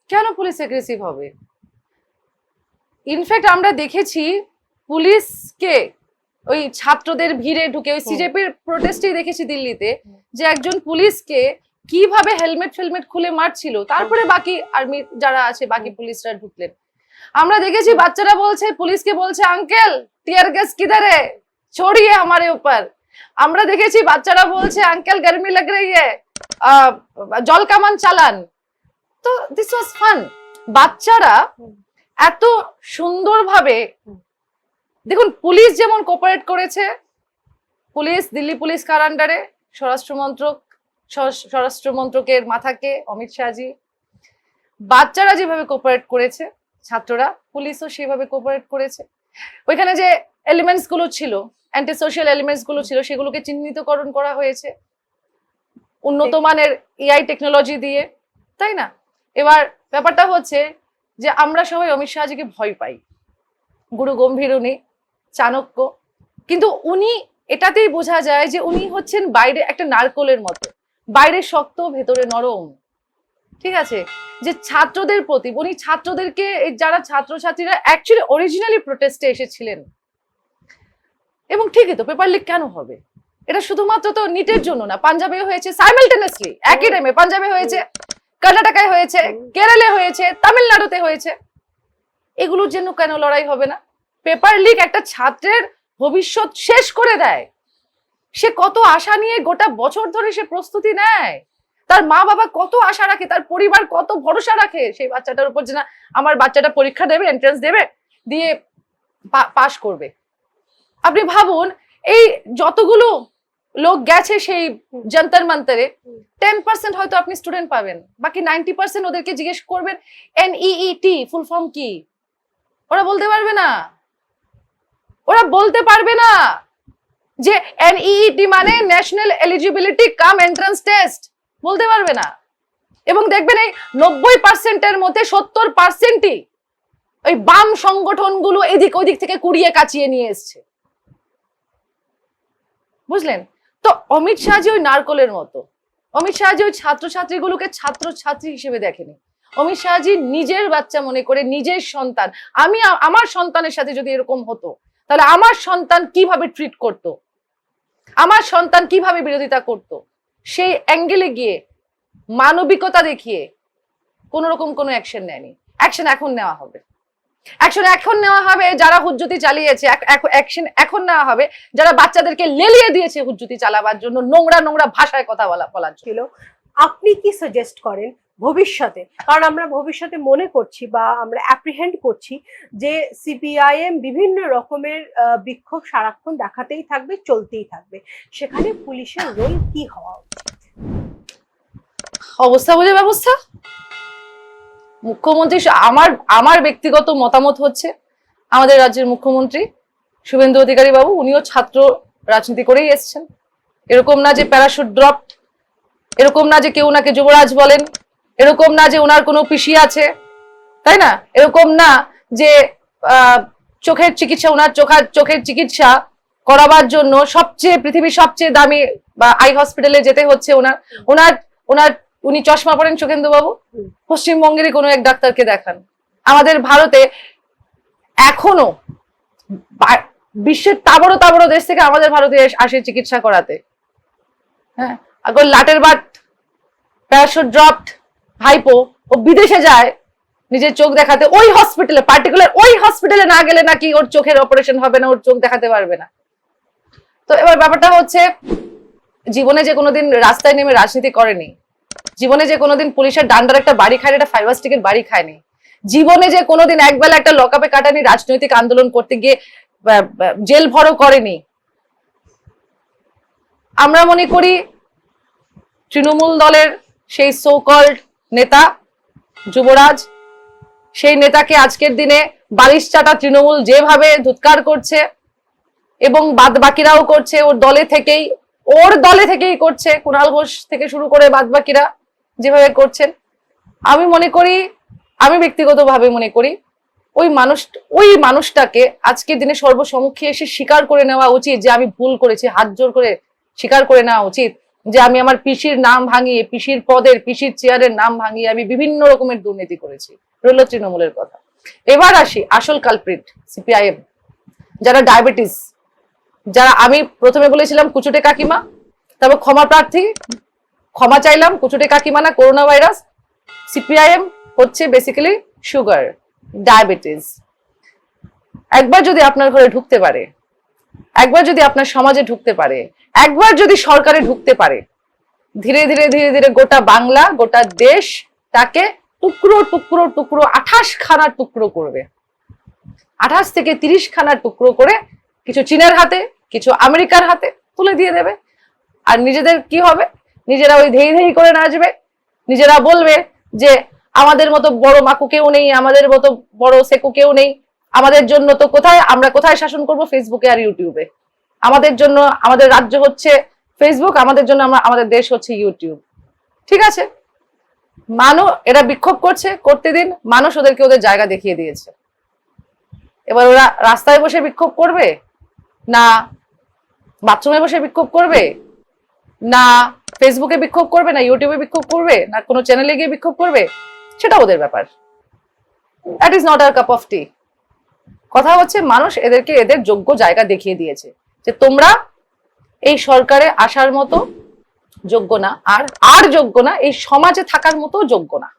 কেন পুলিশ অ্যাগ্রেসিভ হবে? ইনফ্যাক্ট আমরা দেখেছি পুলিশকে ওই ছাত্রদের ভিড়ে ঢুকে, ওই সিজেপির প্রোটেস্টেই দেখেছি দিল্লিতে, যে একজন পুলিশকে কিভাবে হেলমেট খুলে মারছিল। তারপরে বাকি আর্মি যারা আছে, বাকি পুলিশরা ঢুকলেন। আমরা দেখেছি বাচ্চারা বলছে, পুলিশকে বলছে, আঙ্কেল টিয়ার গ্যাস কিধার है, छोड़िए हमारे ऊपर। আমরা দেখেছি বাচ্চারা বলছে, আঙ্কেল গরমি লাগ रही है, জল কামান চালান। তো দিস ওয়াজ ফান। বাচ্চারা এত সুন্দরভাবে, দেখুন পুলিশ যেমন কোঅপারেট করেছে, পুলিশ, দিল্লি পুলিশ কার আন্ডারে, স্বরাষ্ট্রমন্ত্রকের মাথাকে অমিত শাহজি, বাচ্চারা যেভাবে কোঅপারেট করেছে, ছাত্ররা, পুলিশও সেভাবে কোঅপারেট করেছে। ওইখানে যে এলিমেন্টস গুলো ছিল, অ্যান্টি সোশ্যাল এলিমেন্টস গুলো ছিল, সেগুলোকে চিহ্নিতকরণ করা হয়েছে উন্নত মানের এআই টেকনোলজি দিয়ে, তাই না? এবার ব্যাপারটা হচ্ছে যে আমরা সবাই অমিত শাহজিকে ভয় পাই, গুরু গম্ভীর উনি, চাণক্য, কিন্তু উনি এটাতেই বোঝা যায় যে উনি হচ্ছেন বাইরে একটা নারকোলের মতো, বাইরে শক্ত ভেতরে নরম। ঠিক আছে, যে ছাত্রদের প্রতি উনি ছাত্রদেরকে, যারা ছাত্রছাত্রীরা অ্যাকচুয়ালি অরিজিনালি প্রোটেস্টে এসেছিলেন, এবং ঠিকই তো পেপার লিক কেন হবে? এটা শুধুমাত্র তো নিটের জন্য না, পাঞ্জাবে হয়েছে সাইমালটেনিয়াসলি, একই টাইমে পাঞ্জাবে হয়েছে, কর্ণাটকায় হয়েছে, কেরালে হয়েছে, তামিলনাড়ুতে হয়েছে। এগুলোর জন্য কেন লড়াই হবে না? পেপার লিক একটা ছাত্রের ভবিষ্যৎ শেষ করে দেয়। সে কত আশা নিয়ে গোটা বছর ধরে সে প্রস্তুতি নেয়, তার মা বাবা কত আশা রাখে, তার পরিবার কত ভরসা রাখে সেই বাচ্চাটার উপর, যে না আমার বাচ্চাটা পরীক্ষা দেবে, এন্ট্রান্স দেবে, দিয়ে পাশ করবে। আপনি ভাবুন, এই যতগুলো লোক গেছে সেই যন্তর মন্তরে, 10% হয়তো আপনি স্টুডেন্ট পাবেন, বাকি 90% ওদেরকে জিজ্ঞেস করবেন NEET ফুল ফর্ম কি, ওরা বলতে পারবে না। যে NEET মানে ন্যাশনাল এলিজিবিলিটি কাম এন্ট্রান্স টেস্ট, বলতে পারবে না। এবং দেখবেন এই 90%-এর মধ্যে 70%ই ওই বাম সংগঠনগুলো এদিক ওদিক থেকে কুড়িয়ে কাচিয়ে নিয়ে এসছে, বুঝলেন তো? অমিত শাহজি ওই নারকলের মতো। অমিত শাহজি ওই ছাত্রছাত্রীগুলোকে ছাত্রছাত্রী হিসেবে দেখেনি। অমিত শাহজি নিজের বাচ্চা মনে করে, নিজের সন্তান, আমার সন্তানের সাথে যদি এরকম হতো তাহলে আমার সন্তান কিভাবে ট্রিট করত, আমার সন্তান কিভাবে বিরোধিতা করত, সেই অ্যাঙ্গেলে গিয়ে মানবিকতা দেখিয়ে কোন রকম কোনো অ্যাকশন নেয়নি। অ্যাকশন এখন নেওয়া হবে। অ্যাকশন এখন নেওয়া হবে যারা হুজ্জতি চালিয়েছে, অ্যাকশন এখন নেওয়া হবে যারা বাচ্চাদেরকে লেলিয়ে দিয়েছে হুজ্জতি চালাবার জন্য, নোংরা নোংরা ভাষায় কথা বলার জন্য।
ছিল আপনি কি সাজেস্ট করেন ভবিষ্যতে? কারণ আমরা ভবিষ্যতে মনে করছি বা আমরা অ্যাপ্রিহেন্ড করছি যে সিপিআইএম বিভিন্ন রকমের বিক্ষোভ সারাক্ষণ দেখাতেই থাকবে, চলতেই থাকবে, সেখানে পুলিশের রোল কি হওয়া উচিত?
অবস্থা বুঝে ব্যবস্থা। মুখ্যমন্ত্রী আমার ব্যক্তিগত মতামত হচ্ছে, আমাদের রাজ্যের মুখ্যমন্ত্রী শুভেন্দু অধিকারী বাবু, উনিও ছাত্র রাজনীতি করেই এসছেন। এরকম না যে প্যারাশুট ড্রপড, এরকম না যে কেউ ওনাকে যুবরাজ বলেন, এরকম না যে ওনার কোনো পিসি আছে, তাই না? এরকম না যে চোখের চিকিৎসা, ওনার চোখের চিকিৎসা করাবার জন্য পৃথিবীর সবচেয়ে দামি বা আই হসপিটালে যেতে হচ্ছে ওনার উনি চশমা পরেন সুখেন্দু বাবু, পশ্চিমবঙ্গেরই কোনো এক ডাক্তারকে দেখান। আমাদের ভারতে এখনো বিশ্বের তাবড়ো তাবড়ো দেশ থেকে আমাদের ভারতে আসে চিকিৎসা করাতে। হ্যাঁ, এখন লাটের বাট, প্যারাশুট ড্রপড ভাইপো ও বিদেশে যায় নিজের চোখ দেখাতে, ওই হসপিটালে, পার্টিকুলার ওই হসপিটালে না গেলে নাকি ওর চোখের অপারেশন হবে না, ওর চোখ দেখাতে পারবে না। তো এবার ব্যাপারটা হচ্ছে, জীবনে যে কোনোদিন রাস্তায় নেমে রাজনীতি করেনি, জীবনে যে কোনোদিন পুলিশের ডান্ডার একটা বাড়ি খায়নি, একটা ফাইবার স্টিকের বাড়ি খায়নি, জীবনে যে কোনোদিন একবেলা একটা লকআপে কাটানি, রাজনৈতিক আন্দোলন করতে গিয়ে জেল ভরও করেনি, আমরা মনে করি তৃণমূল দলের সেই সো কল্ড নেতা যুবরাজ, সেই নেতাকে আজকের দিনে বালিশ চাটা তৃণমূল যেভাবে ধুৎকার করছে এবং বাদ বাকিরাও করছে, ওর দলে থেকেই করছে, কুণাল ঘোষ থেকে শুরু করে বাদ বাকিরা যেভাবে করছেন, আমি ব্যক্তিগতভাবে মনে করি ওই মানুষটাকে আজকের দিনে সর্বসম্মুখে এসে স্বীকার করে নেওয়া উচিত যে আমি ভুল করেছি, হাত জোর করে স্বীকার করে নেওয়া উচিত যে আমি আমার পিসির নাম ভাঙিয়ে, পিসির চেয়ারের নাম ভাঙিয়ে আমি বিভিন্ন রকমের দুর্নীতি করেছি। রইল তৃণমূলের কথা। এবার আসি আসল কালপ্রিট, সিপিআইএম, যারা ডায়াবেটিস, যারা আমি প্রথমে বলেছিলাম কুচুটে কাকিমা, তারপর ক্ষমা চাইলাম, কুচুটে কাকিমা না, করোনা ভাইরাস। সিপিআইএম হচ্ছে বেসিক্যালি সুগার, ডায়াবেটিস। একবার যদি আপনার ঘরে ঢুকতে পারে, একবার যদি আপনার সমাজে ঢুকতে পারে, একবার যদি সরকারে ঢুকতে পারে, ধীরে ধীরে ধীরে ধীরে গোটা বাংলা, গোটা দেশ তাকে টুকরো টুকরো টুকরো 28 খানার টুকরো করবে। 28 থেকে 30 খানার টুকরো করে কিছু চীনের হাতে, কিছু আমেরিকার হাতে তুলে দিয়ে দেবে। আর নিজেদের কি হবে? নিজেরা ওই ধেই ধেই করে নাচবে, নিজেরা বলবে যে আমাদের মতো বড় মাকু কেউ নেই, আমাদের মতো বড় সেকু কেউ নেই, আমাদের জন্য তো আমরা কোথায় শাসন করব? ফেসবুকে আর ইউটিউবে। আমাদের জন্য আমাদের রাজ্য হচ্ছে ফেসবুক, আমাদের জন্য আমাদের দেশ হচ্ছে ইউটিউব। ঠিক আছে, এরা বিক্ষোভ করতে দিন, মানুষ ওদেরকে ওদের জায়গা দেখিয়ে দিয়েছে। এবার ওরা রাস্তায় বসে বিক্ষোভ করবে, না বাথরুমে বসে বিক্ষোভ করবে, না ফেসবুকে বিক্ষোভ করবে, না ইউটিউবে বিক্ষোভ করবে, না কোনো চ্যানেলে গিয়ে বিক্ষোভ করবে, সেটা ওদের ব্যাপার। That is not our cup of tea. কথা হচ্ছে মানুষ এদেরকে এদের যোগ্য জায়গা দেখিয়ে দিয়েছে যে তোমরা এই সরকারে আসার মতো যোগ্য না, আর যোগ্য না, এই সমাজে থাকার মতো যোগ্য না।